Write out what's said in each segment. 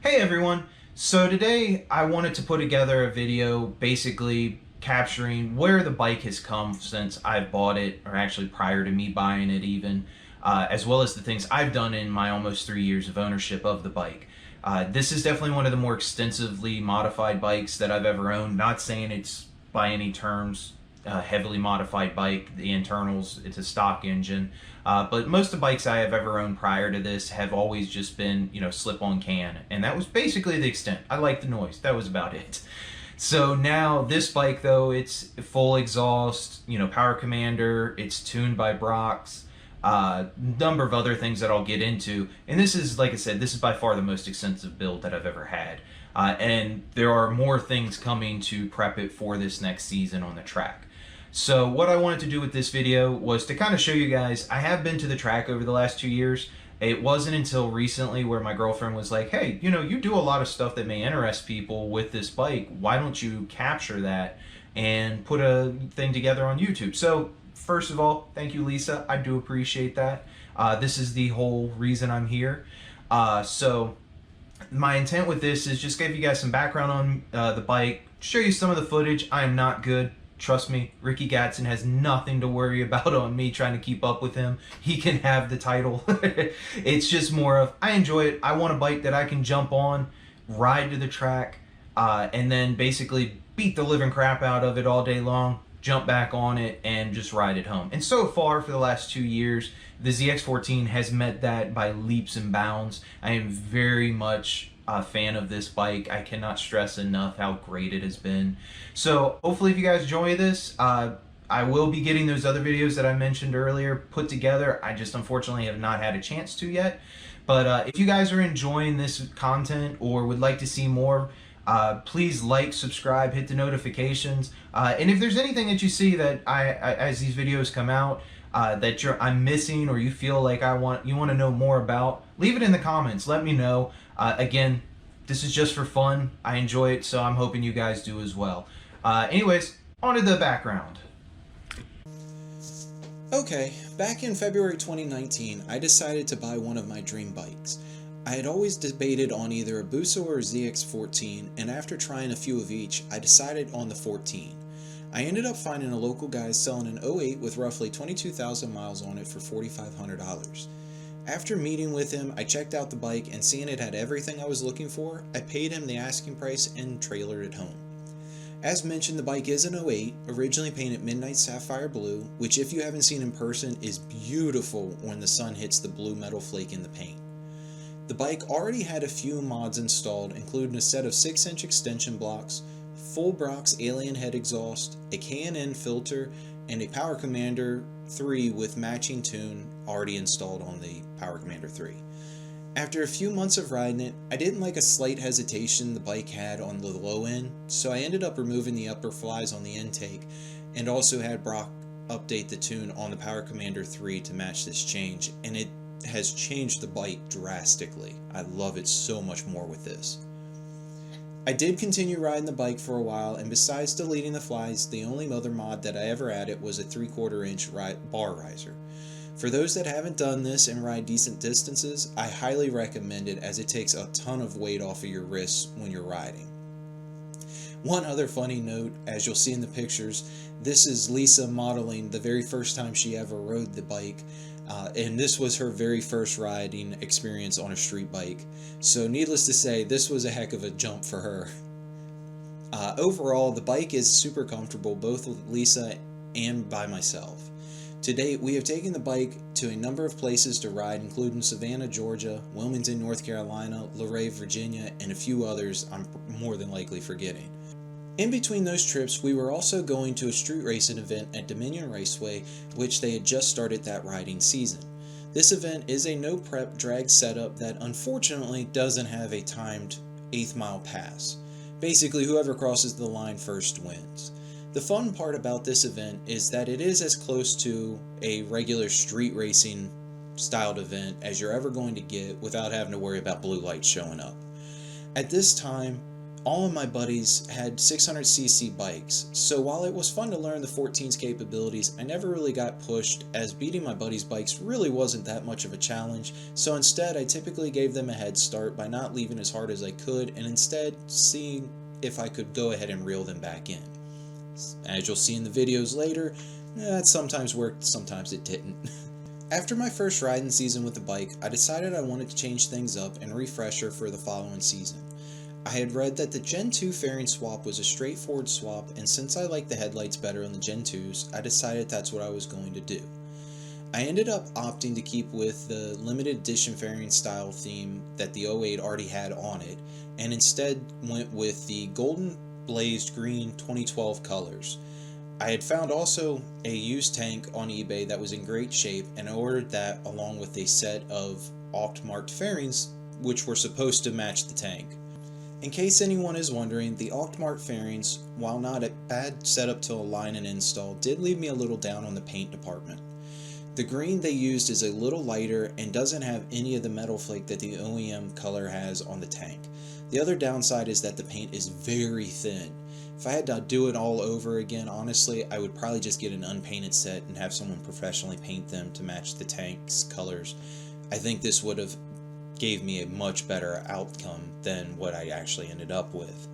Hey everyone! So today I wanted to put together a video basically capturing where the bike has come since I've bought it, or actually prior to me buying it even, as well as the things I've done in my almost 3 years of ownership of the bike. This is definitely one of the more extensively modified bikes that I've ever owned. Not saying it's by any terms a heavily modified bike. The internals, it's a stock engine. But most of the bikes I have ever owned prior to this have always just been, slip-on can. And that was basically the extent. I liked the noise. That was about it. So now this bike, though, it's full exhaust, power commander. It's tuned by Brock's. Number of other things that I'll get into. And this is, like I said, this is by far the most extensive build that I've ever had. And there are more things coming to prep it for this next season on the track. So what I wanted to do with this video was to kind of show you guys, I have been to the track over the last 2 years. It wasn't until recently where my girlfriend was like, hey, you do a lot of stuff that may interest people with this bike. Why don't you capture that and put a thing together on YouTube? So first of all, thank you, Lisa. I do appreciate that. This is the whole reason I'm here. So my intent with this is just give you guys some background on the bike, show you some of the footage. I am not good. Trust me, Ricky Gatson has nothing to worry about on me trying to keep up with him. He can have the title. It's just more of, I enjoy it. I want a bike that I can jump on, ride to the track, and then basically beat the living crap out of it all day long, jump back on it, and just ride it home. And so far, for the last 2 years, the ZX14 has met that by leaps and bounds. I am very much a fan of this bike. I cannot stress enough how great it has been. So hopefully if you guys enjoy this, I will be getting those other videos that I mentioned earlier put together. I just unfortunately have not had a chance to yet. But if you guys are enjoying this content or would like to see more, please like, subscribe, hit the notifications. And if there's anything that you see that as these videos come out, that I'm missing, or you feel like you want to know more about, leave it in the comments. Let me know. Again, this is just for fun. I enjoy it, so I'm hoping you guys do as well. Anyways, on to the background. Okay, back in February 2019, I decided to buy one of my dream bikes. I had always debated on either a Buso or a ZX14, and after trying a few of each, I decided on the 14. I ended up finding a local guy selling an '08 with roughly 22,000 miles on it for $4,500. After meeting with him, I checked out the bike, and seeing it had everything I was looking for, I paid him the asking price and trailered it home. As mentioned, the bike is an '08, originally painted Midnight Sapphire Blue, which if you haven't seen in person is beautiful when the sun hits the blue metal flake in the paint. The bike already had a few mods installed, including a set of 6-inch extension blocks, full Brock's alien head exhaust, a K&N filter, and a Power Commander 3 with matching tune already installed on the Power Commander 3. After a few months of riding it, I didn't like a slight hesitation the bike had on the low end, so I ended up removing the upper flies on the intake, and also had Brock update the tune on the Power Commander 3 to match this change, and it has changed the bike drastically. I love it so much more with this. I did continue riding the bike for a while, and besides deleting the flies, the only other mod that I ever added was a 3/4 inch bar riser. For those that haven't done this and ride decent distances, I highly recommend it, as it takes a ton of weight off of your wrists when you're riding. One other funny note, as you'll see in the pictures, this is Lisa modeling the very first time she ever rode the bike, and this was her very first riding experience on a street bike. So needless to say, this was a heck of a jump for her. Overall, the bike is super comfortable, both with Lisa and by myself. To date, we have taken the bike to a number of places to ride, including Savannah, Georgia, Wilmington, North Carolina, Luray, Virginia, and a few others I'm more than likely forgetting. In between those trips, we were also going to a street racing event at Dominion Raceway, which they had just started that riding season. This event is a no-prep drag setup that unfortunately doesn't have a timed 8th mile pass. Basically, whoever crosses the line first wins. The fun part about this event is that it is as close to a regular street racing styled event as you're ever going to get without having to worry about blue lights showing up. At this time, All of my buddies had 600cc bikes, so while it was fun to learn the 14's capabilities, I never really got pushed, as beating my buddies' bikes really wasn't that much of a challenge, so instead I typically gave them a head start by not leaving as hard as I could and instead seeing if I could go ahead and reel them back in. As you'll see in the videos later, that sometimes worked, sometimes it didn't. After my first riding season with the bike, I decided I wanted to change things up and refresh her for the following season. I had read that the Gen 2 fairing swap was a straightforward swap, and since I liked the headlights better on the Gen 2s, I decided that's what I was going to do. I ended up opting to keep with the limited edition fairing style theme that the 08 already had on it, and instead went with the golden blazed green 2012 colors. I had found also a used tank on eBay that was in great shape, and I ordered that along with a set of Oct-marked fairings which were supposed to match the tank. In case anyone is wondering, the Oct-marked fairings, while not a bad setup to align and install, did leave me a little down on the paint department. The green they used is a little lighter and doesn't have any of the metal flake that the OEM color has on the tank. The other downside is that the paint is very thin. If I had to do it all over again, honestly, I would probably just get an unpainted set and have someone professionally paint them to match the tank's colors. I think this would have gave me a much better outcome than what I actually ended up with.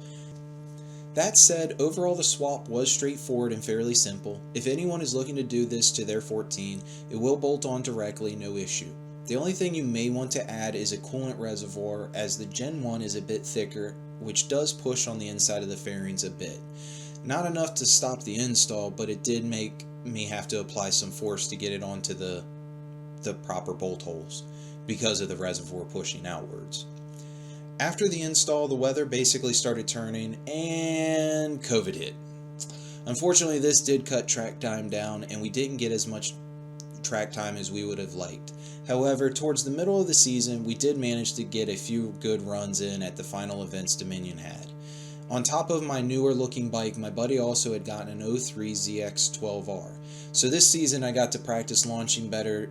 That said, overall the swap was straightforward and fairly simple. If anyone is looking to do this to their 14, it will bolt on directly, no issue. The only thing you may want to add is a coolant reservoir, as the Gen 1 is a bit thicker, which does push on the inside of the fairings a bit. Not enough to stop the install, but it did make me have to apply some force to get it onto the proper bolt holes because of the reservoir pushing outwards. After the install, the weather basically started turning and COVID hit. Unfortunately, this did cut track time down and we didn't get as much track time as we would have liked. However, towards the middle of the season, we did manage to get a few good runs in at the final events Dominion had. On top of my newer looking bike, my buddy also had gotten an 03 ZX14R. So this season I got to practice launching better,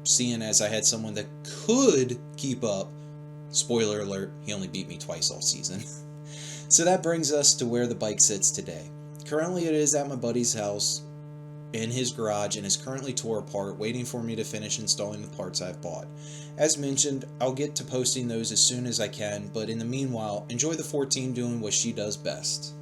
seeing as I had someone that could keep up. Spoiler alert, he only beat me twice all season. So that brings us to where the bike sits today. Currently it is at my buddy's house in his garage and is currently tore apart, waiting for me to finish installing the parts I've bought. As mentioned, I'll get to posting those as soon as I can, but in the meanwhile, enjoy the 14 doing what she does best.